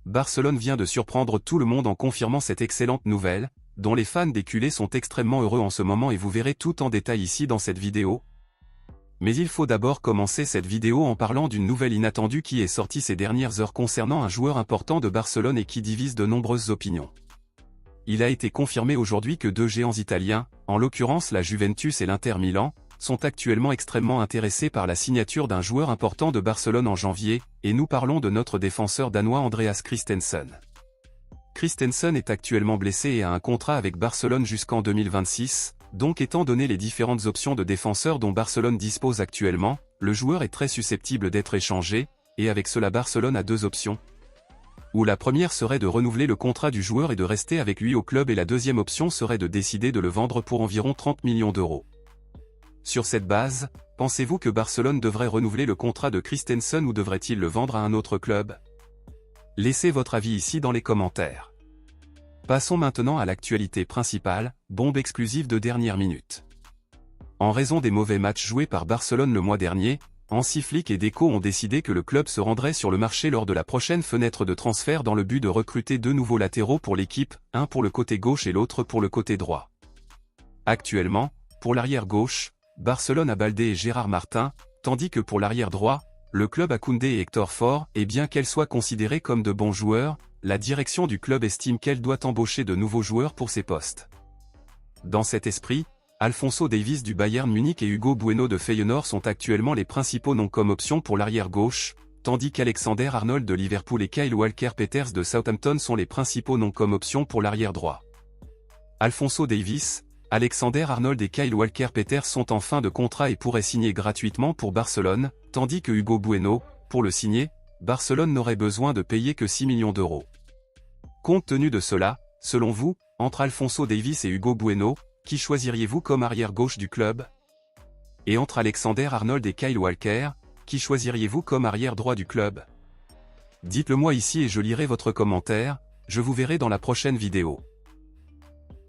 Barcelone vient de surprendre tout le monde en confirmant cette excellente nouvelle, dont les fans des culés sont extrêmement heureux en ce moment et vous verrez tout en détail ici dans cette vidéo. Mais il faut d'abord commencer cette vidéo en parlant d'une nouvelle inattendue qui est sortie ces dernières heures concernant un joueur important de Barcelone et qui divise de nombreuses opinions. Il a été confirmé aujourd'hui que deux géants italiens, en l'occurrence la Juventus et l'Inter Milan, sont actuellement extrêmement intéressés par la signature d'un joueur important de Barcelone en janvier, et nous parlons de notre défenseur danois Andreas Christensen. Christensen est actuellement blessé et a un contrat avec Barcelone jusqu'en 2026, donc étant donné les différentes options de défenseurs dont Barcelone dispose actuellement, le joueur est très susceptible d'être échangé, et avec cela Barcelone a deux options. Où la première serait de renouveler le contrat du joueur et de rester avec lui au club et la deuxième option serait de décider de le vendre pour environ 30 millions d'euros. Sur cette base, pensez-vous que Barcelone devrait renouveler le contrat de Christensen ou devrait-il le vendre à un autre club? Laissez votre avis ici dans les commentaires. Passons maintenant à l'actualité principale, bombe exclusive de dernière minute. En raison des mauvais matchs joués par Barcelone le mois dernier, Hansi Flick et Deco ont décidé que le club se rendrait sur le marché lors de la prochaine fenêtre de transfert dans le but de recruter deux nouveaux latéraux pour l'équipe, un pour le côté gauche et l'autre pour le côté droit. Actuellement, pour l'arrière gauche, Barcelone a Baldé et Gérard Martin, tandis que pour l'arrière droit, le club a Koundé et Hector Ford, et bien qu'elles soient considérées comme de bons joueurs, la direction du club estime qu'elle doit embaucher de nouveaux joueurs pour ces postes. Dans cet esprit, Alphonso Davies du Bayern Munich et Hugo Bueno de Feyenoord sont actuellement les principaux noms comme option pour l'arrière gauche, tandis qu'Alexander Arnold de Liverpool et Kyle Walker-Peters de Southampton sont les principaux noms comme option pour l'arrière droit. Alphonso Davies, Alexander Arnold et Kyle Walker-Peters sont en fin de contrat et pourraient signer gratuitement pour Barcelone, tandis que Hugo Bueno, pour le signer, Barcelone n'aurait besoin de payer que 6 millions d'euros. Compte tenu de cela, selon vous, entre Alphonso Davies et Hugo Bueno, qui choisiriez-vous comme arrière gauche du club? Et entre Alexander Arnold et Kyle Walker, qui choisiriez-vous comme arrière droit du club? Dites-le moi ici et je lirai votre commentaire, je vous verrai dans la prochaine vidéo.